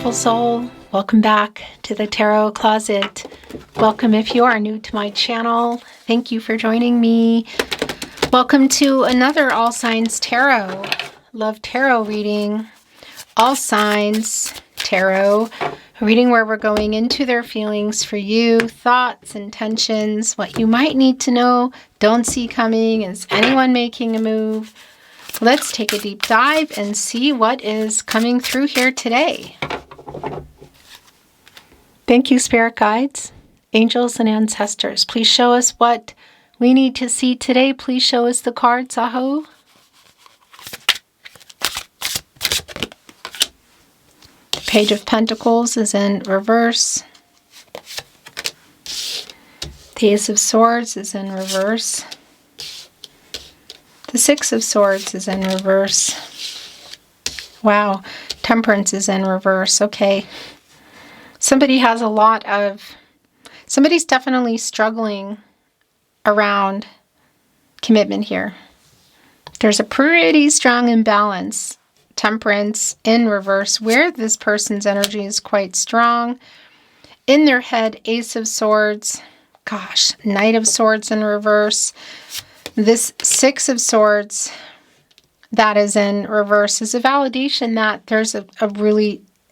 beautiful soul. Welcome back to the Tarot Closet. Welcome if you are new to my channel. Thank you for joining me. Welcome to another All Signs Tarot Love Tarot reading. All Signs Tarot, a reading where we're going into their feelings for you, thoughts, intentions, what you might need to know, don't see coming, is anyone making a move? Let's take a deep dive and see what is coming through here today. Thank you, spirit guides, angels, and ancestors. Please show us what we need to see today. Please show us the cards, Aho. Page of Pentacles is in reverse. The Ace of Swords is in reverse. The Six of Swords is in reverse. Wow. Temperance is in reverse. Okay. Somebody's definitely struggling around commitment here. There's a pretty strong imbalance. Temperance in reverse, where this person's energy is quite strong. In their head, Ace of Swords. Gosh, Knight of Swords in reverse. This Six of Swords that is in reverse is a validation that there's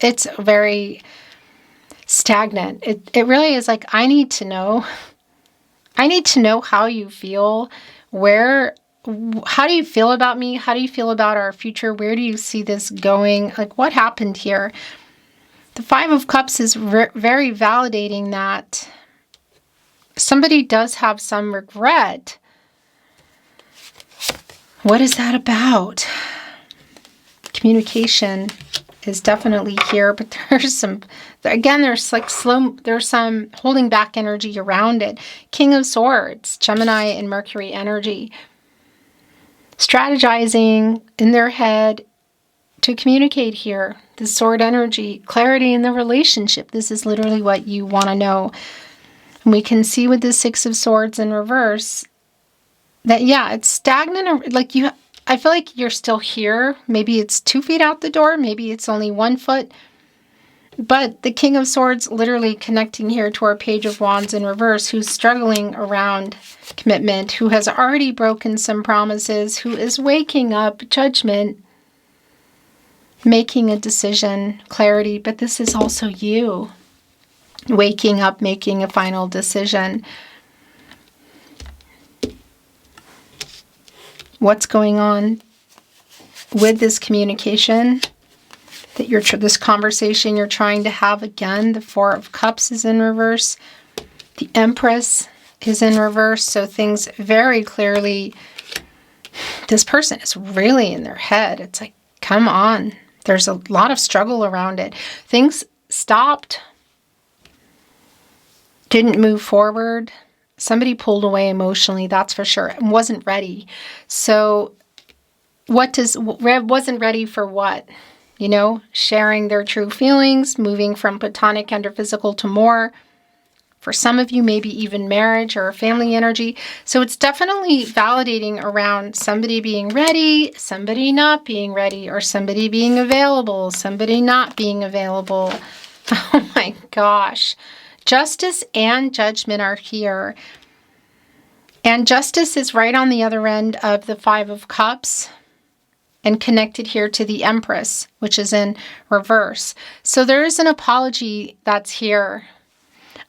it's very stagnant. It really is like, I need to know how you feel. How do you feel about me? How do you feel about our future? Where do you see this going? Like, what happened here? The Five of Cups is very validating that somebody does have some regret. What is that about? Communication is definitely here, but there's some holding back energy around it. King of Swords, Gemini and Mercury energy. Strategizing in their head to communicate here. The sword energy, clarity in the relationship. This is literally what you want to know. And we can see with the Six of Swords in reverse that, yeah, it's stagnant. Like I feel like you're still here. Maybe it's 2 feet out the door. Maybe it's only 1 foot. But the King of Swords literally connecting here to our Page of Wands in reverse, who's struggling around commitment, who has already broken some promises, who is waking up, judgment, making a decision, clarity. But this is also you waking up, making a final decision. What's going on with this communication that this conversation you're trying to have? Again, the Four of Cups is in reverse. The Empress is in reverse. So things very clearly, this person is really in their head. It's like, come on. There's a lot of struggle around it. Things stopped, didn't move forward. Somebody pulled away emotionally, that's for sure, and wasn't ready. So wasn't ready for what? You know, sharing their true feelings, moving from platonic and or physical to more. For some of you, maybe even marriage or family energy. So it's definitely validating around somebody being ready, somebody not being ready, or somebody being available, somebody not being available. Oh my gosh. Justice and judgment are here. And justice is right on the other end of the Five of Cups and connected here to the Empress, which is in reverse. So there is an apology that's here.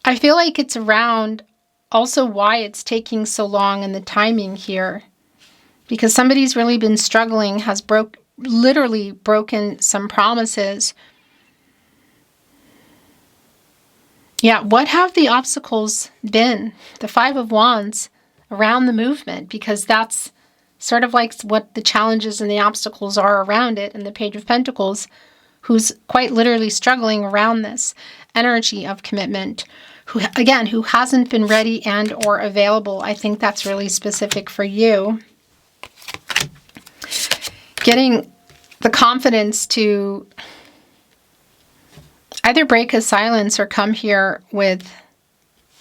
I feel like it's around also why it's taking so long and the timing here. Because somebody's really been struggling, has literally broken some promises. Yeah, what have the obstacles been? The Five of Wands around the movement, because that's sort of like what the challenges and the obstacles are around it. And the Page of Pentacles, who's quite literally struggling around this energy of commitment, who hasn't been ready and or available. I think that's really specific for you. Getting the confidence to either break a silence or come here with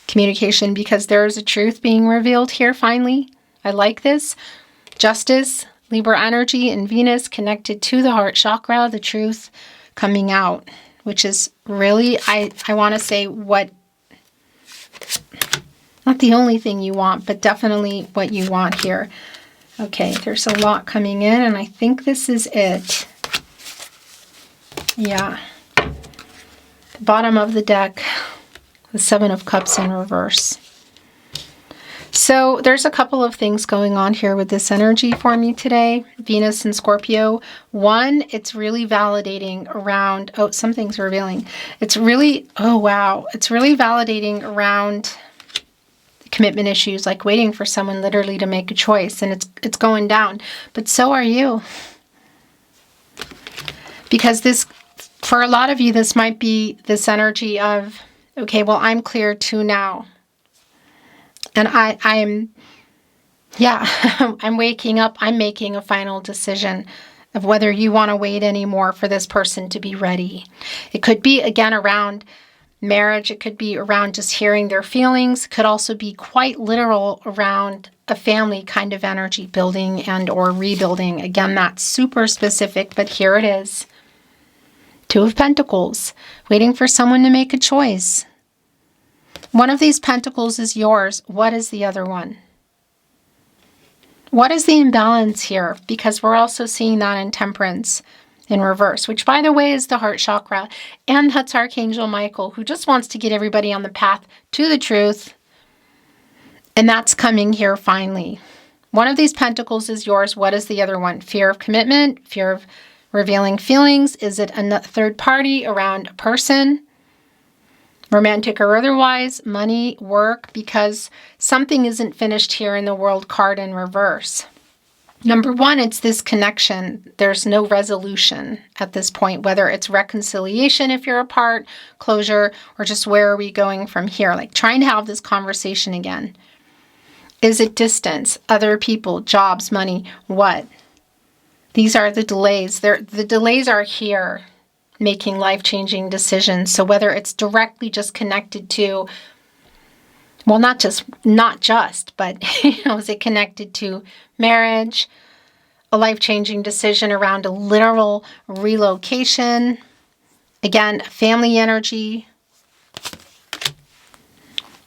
communication, because there is a truth being revealed here finally. I like this. Justice, Libra energy, and Venus connected to the heart chakra, the truth coming out. which is really, I want to say what, not the only thing you want, but definitely what you want here. Okay, there's a lot coming in, and I think this is it. Yeah. Bottom of the deck, the Seven of Cups in reverse. So there's a couple of things going on here with this energy for me today. Venus and Scorpio. One, it's really validating around, oh, something's revealing. It's really, oh wow, it's really validating around commitment issues, like waiting for someone literally to make a choice, and it's going down. But so are you. Because this, for a lot of you, this might be this energy of, okay, well, I'm clear too now. And I'm waking up, I'm making a final decision of whether you want to wait anymore for this person to be ready. It could be, again, around marriage. It could be around just hearing their feelings. It could also be quite literal around a family kind of energy, building and or rebuilding. Again, that's super specific, but here it is. Two of Pentacles, waiting for someone to make a choice. One of these pentacles is yours. What is the other one? What is the imbalance here? Because we're also seeing that in Temperance in reverse, which, by the way, is the heart chakra. And that's Archangel Michael, who just wants to get everybody on the path to the truth. And that's coming here finally. One of these pentacles is yours. What is the other one? Fear of commitment, fear of revealing feelings. Is it a third party around a person? Romantic or otherwise, money, work, because something isn't finished here in the World card in reverse. Number one, it's this connection. There's no resolution at this point, whether it's reconciliation if you're apart, closure, or just where are we going from here? Like trying to have this conversation again. Is it distance, other people, jobs, money, what? These are the delays. The delays are here, making life-changing decisions. So whether it's directly just connected to, well, not just, but is it connected to marriage, a life-changing decision around a literal relocation, again, family energy,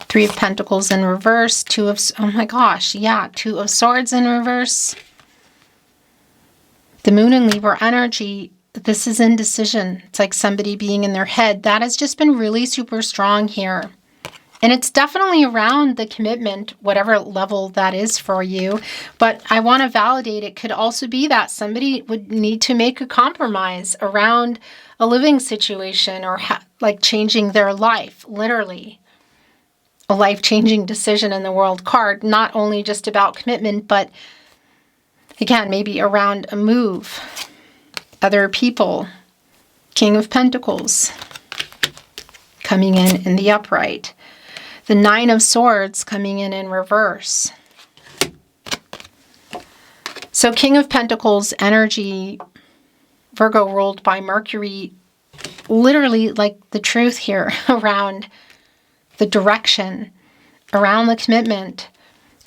Three of Pentacles in reverse, Two of Swords in reverse, the Moon and Libra energy. This is indecision. It's like somebody being in their head. That has just been really super strong here. And it's definitely around the commitment, whatever level that is for you. But I want to validate it could also be that somebody would need to make a compromise around a living situation or like changing their life, literally. A life-changing decision in the World card, not only just about commitment, but again, maybe around a move. Other people. King of Pentacles coming in the upright. The Nine of Swords coming in reverse. So King of Pentacles energy, Virgo ruled by Mercury, literally like the truth here around the direction, around the commitment,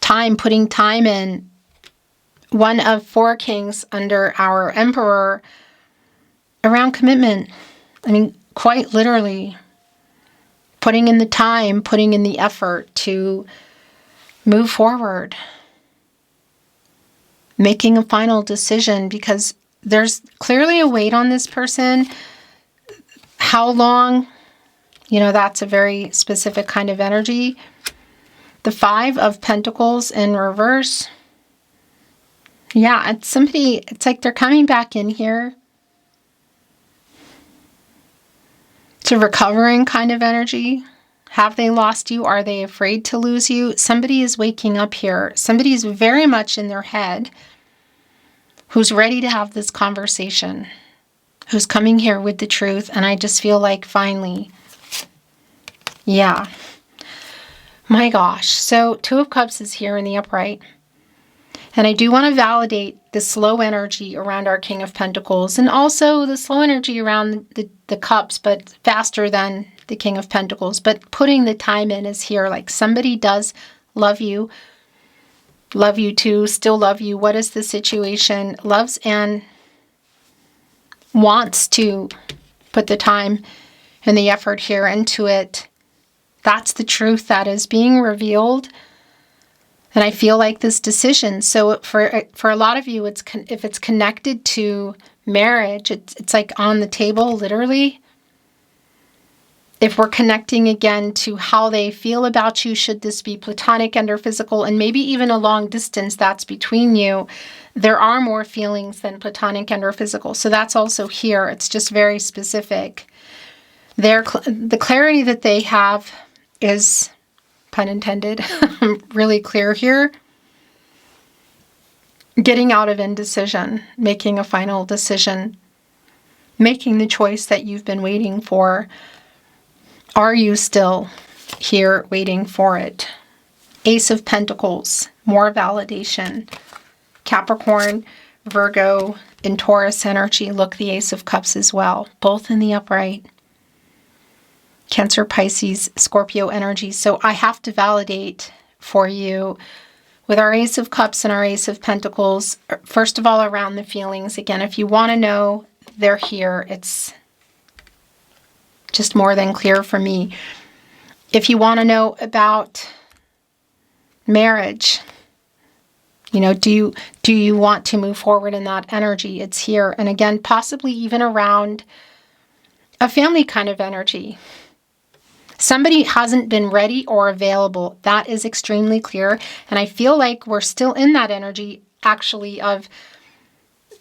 time, putting time in. One of Four Kings under our Emperor around commitment. I mean, quite literally putting in the time, putting in the effort to move forward, making a final decision, because there's clearly a weight on this person. How long? That's a very specific kind of energy. The Five of Pentacles in reverse. Yeah, it's like they're coming back in here. It's a recovering kind of energy. Have they lost you? Are they afraid to lose you? Somebody is waking up here. Somebody is very much in their head who's ready to have this conversation, who's coming here with the truth. And I just feel like finally, yeah. My gosh. So Two of Cups is here in the upright. And I do want to validate the slow energy around our King of Pentacles and also the slow energy around the cups, but faster than the King of Pentacles. But putting the time in is here. Like somebody does love you too, still love you. What is the situation? Loves and wants to put the time and the effort here into it. That's the truth that is being revealed. And I feel like this decision, so for a lot of you, if it's connected to marriage, it's like on the table, literally. If we're connecting again to how they feel about you, should this be platonic and or physical, and maybe even a long distance that's between you, there are more feelings than platonic and or physical. So that's also here. It's just very specific. The clarity that they have is, pun intended, really clear here. Getting out of indecision, making a final decision, making the choice that you've been waiting for. Are you still here waiting for it? Ace of Pentacles, more validation. Capricorn, Virgo, and Taurus energy. Look, the Ace of Cups as well, both in the upright. Cancer, Pisces, Scorpio energy. So I have to validate for you with our Ace of Cups and our Ace of Pentacles, first of all, around the feelings. Again, if you want to know, they're here. It's just more than clear for me. If you want to know about marriage, do you want to move forward in that energy? It's here. And again, possibly even around a family kind of energy. Somebody hasn't been ready or available. That is extremely clear. And I feel like we're still in that energy, actually, of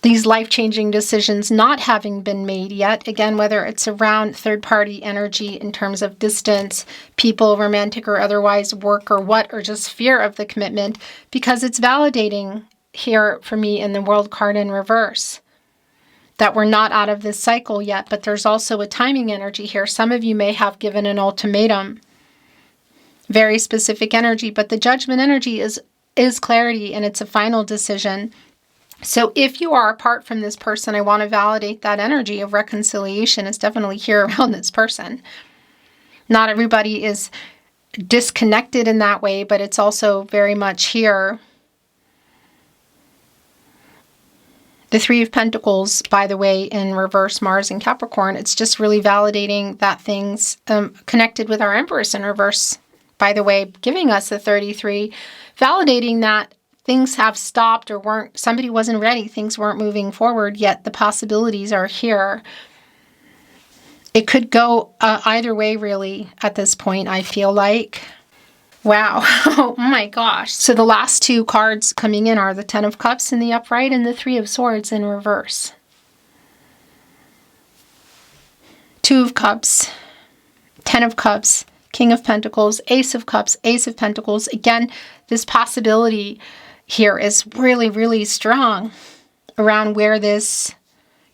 these life-changing decisions not having been made yet. Again, whether it's around third-party energy in terms of distance, people, romantic or otherwise, work or what, or just fear of the commitment, because it's validating here for me in the World card in reverse that we're not out of this cycle yet, but there's also a timing energy here. Some of you may have given an ultimatum, very specific energy, but the Judgment energy is clarity, and it's a final decision. So if you are apart from this person, I want to validate that energy of reconciliation is definitely here around this person. Not everybody is disconnected in that way, but it's also very much here. The Three of Pentacles, by the way, in reverse, Mars and Capricorn, it's just really validating that things connected with our Empress in reverse, by the way, giving us the 33, validating that things have stopped or somebody wasn't ready, things weren't moving forward, yet the possibilities are here. It could go either way, really, at this point, I feel like. Wow. Oh my gosh. So the last two cards coming in are the Ten of Cups in the upright and the Three of Swords in reverse. Two of Cups, Ten of Cups, King of Pentacles, Ace of Cups, Ace of Pentacles. Again, this possibility here is really, really strong around where this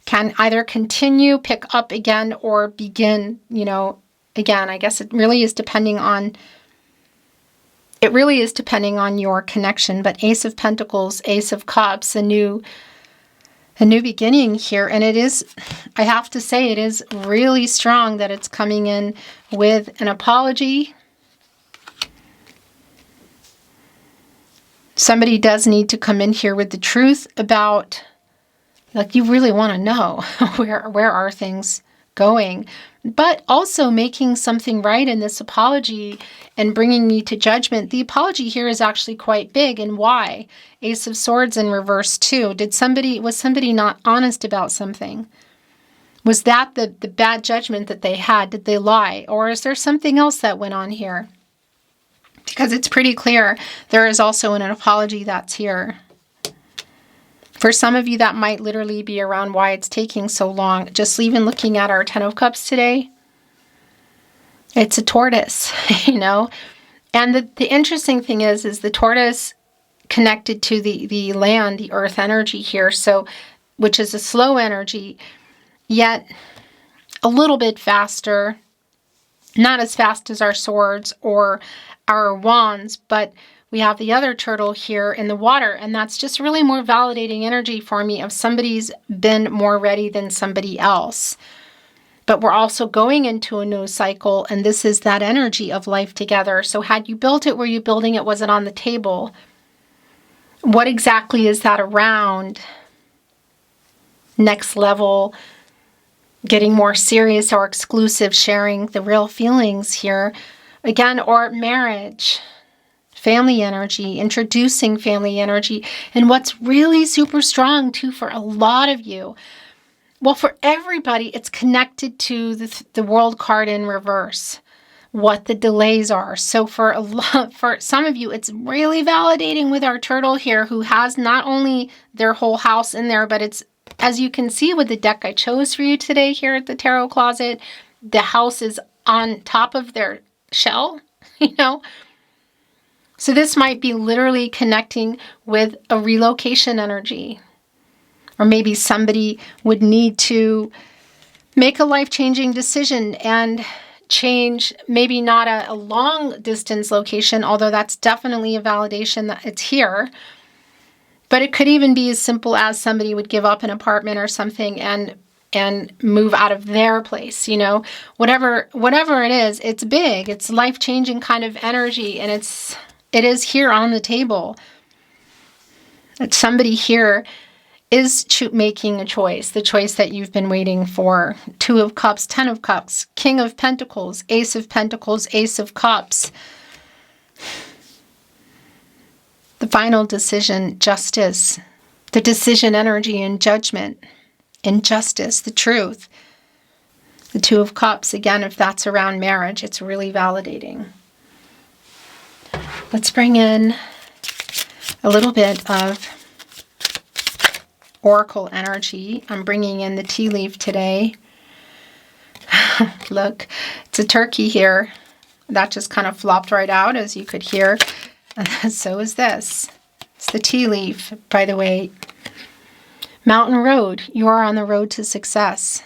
can either continue, pick up again, or begin, again, I guess it really is depending on your connection. But Ace of Pentacles, Ace of Cups, a new beginning here. And it is, I have to say, it is really strong that it's coming in with an apology. Somebody does need to come in here with the truth about, like, you really want to know where are things going, but also making something right in this apology and bringing me to judgment. The apology here is actually quite big, and why? Ace of Swords in reverse too. Was somebody not honest about something? Was that the bad judgment that they had? Did they lie? Or is there something else that went on here? Because it's pretty clear there is also an apology that's here. For some of you, that might literally be around why it's taking so long. Just even looking at our Ten of Cups today, it's a tortoise, And the interesting thing is the tortoise connected to the land, the earth energy here, so which is a slow energy, yet a little bit faster, not as fast as our swords or our wands, but we have the other turtle here in the water, and that's just really more validating energy for me of somebody's been more ready than somebody else. But we're also going into a new cycle, and this is that energy of life together. So had you built it, were you building it? Was it on the table? What exactly is that around? Next level, getting more serious or exclusive, sharing the real feelings here. Again, or marriage, family energy, introducing family energy. And what's really super strong too for a lot of you, well, for everybody, it's connected to the world card in reverse, what the delays are. So for some of you, it's really validating with our turtle here, who has not only their whole house in there, but it's, as you can see with the deck I chose for you today here at the Tarot Closet, the house is on top of their shell, you know? So this might be literally connecting with a relocation energy. Or maybe somebody would need to make a life-changing decision and change, maybe not a long distance location, although that's definitely a validation that it's here. But it could even be as simple as somebody would give up an apartment or something and move out of their place, you know, whatever it is, it's big, it's life-changing kind of energy, and it is here on the table. That somebody here is making a choice, the choice that you've been waiting for. 2 of Cups, 10 of Cups, King of Pentacles, Ace of Pentacles, Ace of Cups. The final decision, justice, the decision energy and judgment, injustice, the truth. The 2 of Cups, again, if that's around marriage, it's really validating. Let's bring in a little bit of Oracle energy. I'm bringing in the tea leaf today. Look, it's a turkey here. That just kind of flopped right out, as you could hear. So is this. It's the tea leaf, by the way. Mountain Road. You are on the road to success.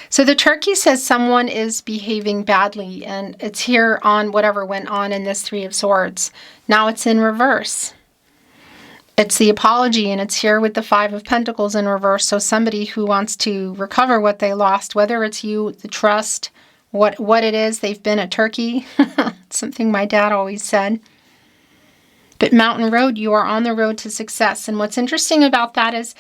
So the turkey says someone is behaving badly, and it's here on whatever went on in this 3 of Swords. Now it's in reverse. It's the apology, and it's here with the 5 of Pentacles in reverse. So somebody who wants to recover what they lost, whether it's you, the trust, what it is, they've been a turkey. Something my dad always said. But Mountain Road, you are on the road to success. And what's interesting about that is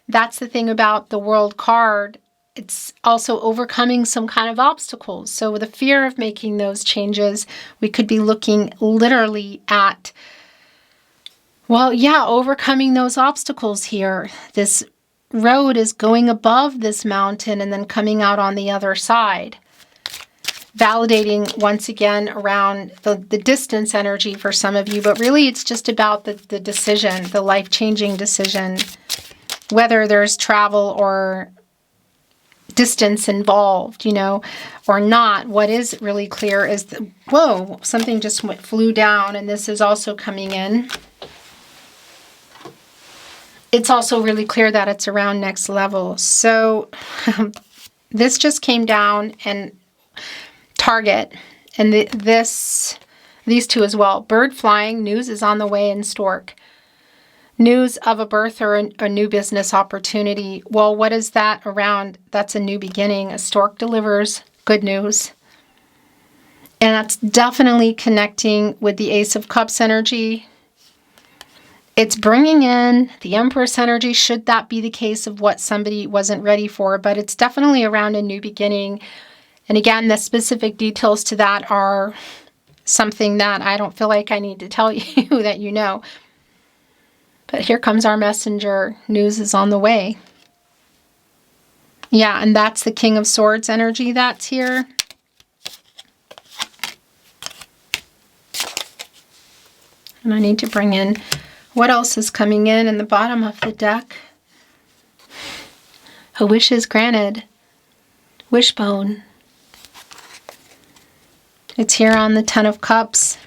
that's the thing about the World card. It's also overcoming some kind of obstacles. So with the fear of making those changes, we could be looking literally at, well, yeah, overcoming those obstacles here. This road is going above this mountain and then coming out on the other side. Validating once again around the distance energy for some of you, but really it's just about the decision, the life-changing decision, whether there's travel or distance involved, you know, or not. What is really clear is, whoa, something just flew down, and this is also coming in. It's also really clear that it's around next level. So this just came down, and Target, and these 2 as well. Bird flying, news is on the way in Stork. News of a birth or a new business opportunity. Well, what is that around? That's a new beginning. A stork delivers good news. And that's definitely connecting with the Ace of Cups energy. It's bringing in the Empress energy, should that be the case of what somebody wasn't ready for. But it's definitely around a new beginning. And again, the specific details to that are something that I don't feel like I need to tell you that you know. But here comes our messenger. News is on the way. Yeah, and that's the King of Swords energy that's here. And I need to bring in what else is coming in the bottom of the deck. A wish is granted. Wishbone. It's here on the 10 of Cups.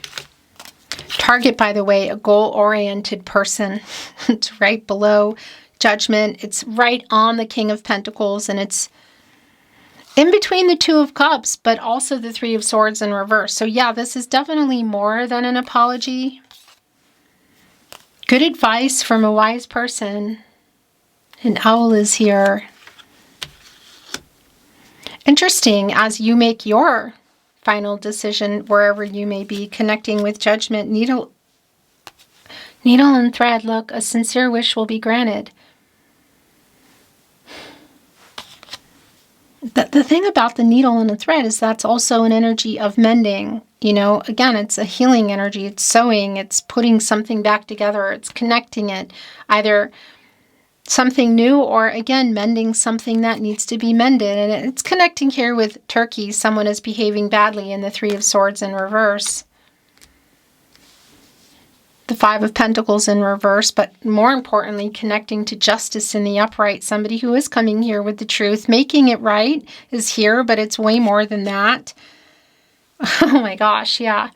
Target, by the way, a goal-oriented person. It's right below Judgment. It's right on the King of Pentacles, and it's in between the 2 of Cups, but also the 3 of Swords in reverse. So yeah, this is definitely more than an apology. Good advice from a wise person. An owl is here. Interesting, as you make your final decision, wherever you may be, connecting with Judgment, needle and thread. Look, a sincere wish will be granted. The thing about the needle and the thread is that's also an energy of mending. You know, again, it's a healing energy. It's sewing. It's putting something back together. It's connecting it. Either something new or, again, mending something that needs to be mended. And it's connecting here with Turkey. Someone is behaving badly in the Three of Swords in reverse. The Five of Pentacles in reverse, but more importantly, connecting to justice in the upright. Somebody who is coming here with the truth. Making it right is here, but it's way more than that. Oh my gosh, yeah.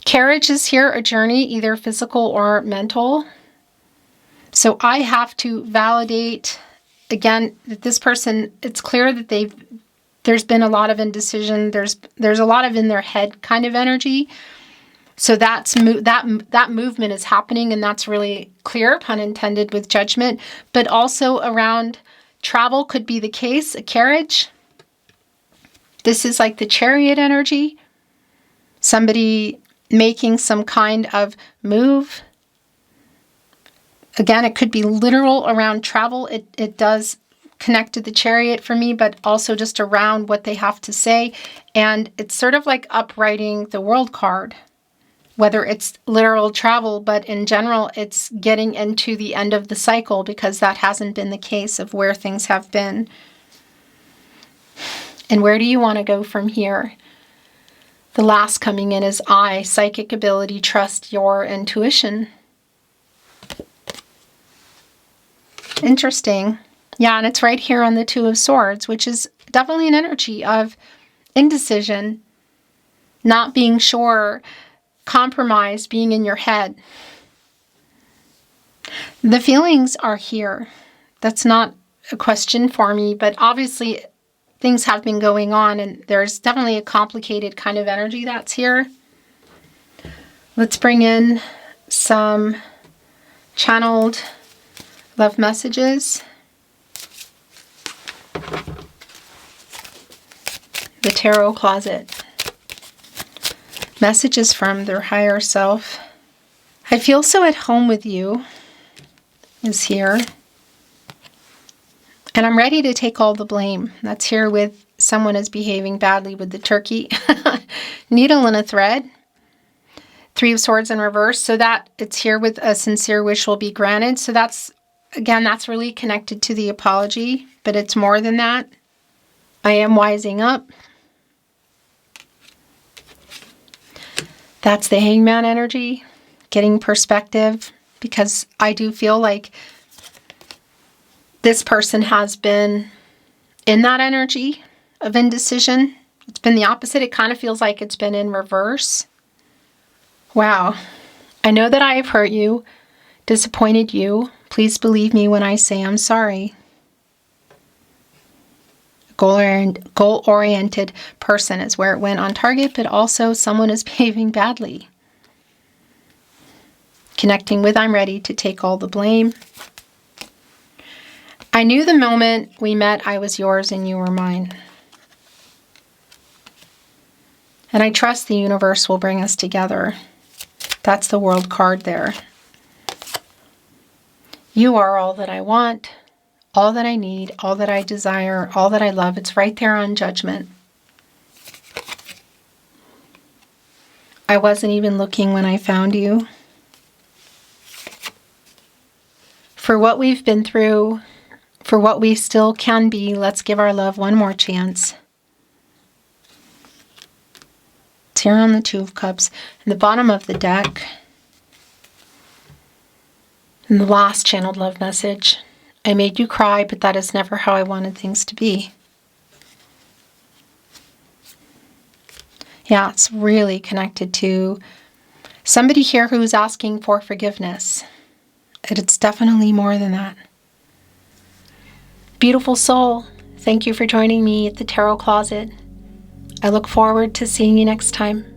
Carriage is here, a journey, either physical or mental. So I have to validate, again, that this person, it's clear that there's been a lot of indecision. There's a lot of in their head kind of energy. So that movement is happening, and that's really clear, pun intended, with Judgment. But also around travel could be the case, a carriage. This is like the Chariot energy. Somebody making some kind of move. Again, it could be literal around travel. It does connect to the Chariot for me, but also just around what they have to say. And it's sort of like uprighting the World card. Whether it's literal travel, but in general, it's getting into the end of the cycle, because that hasn't been the case of where things have been. And where do you want to go from here? The last coming in is I, psychic ability, trust your intuition. Interesting. Yeah, and it's right here on the Two of Swords, which is definitely an energy of indecision, not being sure, compromise, being in your head. The feelings are here. That's not a question for me, but obviously things have been going on, and there's definitely a complicated kind of energy that's here. Let's bring in some channeled love messages. The Tarot Closet. Messages from their higher self. I feel so at home with you is here. And I'm ready to take all the blame. That's here with someone is behaving badly with the Turkey. Needle and a thread. Three of Swords in reverse. So that it's here with a sincere wish will be granted. So that's, again, that's really connected to the apology. But it's more than that. I am wising up. That's the Hangman energy, getting perspective, because I do feel like this person has been in that energy of indecision. It's been the opposite. It kind of feels like it's been in reverse. Wow. I know that I have hurt you, disappointed you. Please believe me when I say I'm sorry. Goal-oriented person is where it went on target, but also someone is behaving badly. Connecting with I'm ready to take all the blame. I knew the moment we met I was yours and you were mine. And I trust the universe will bring us together. That's the World card there. You are all that I want. All that I need, all that I desire, all that I love. It's right there on Judgment. I wasn't even looking when I found you. For what we've been through, for what we still can be, let's give our love one more chance. It's here on the Two of Cups. In the bottom of the deck. And the last channeled love message. I made you cry, but that is never how I wanted things to be. Yeah, it's really connected to somebody here who's asking for forgiveness. And it's definitely more than that. Beautiful soul, thank you for joining me at the Tarot Closet. I look forward to seeing you next time.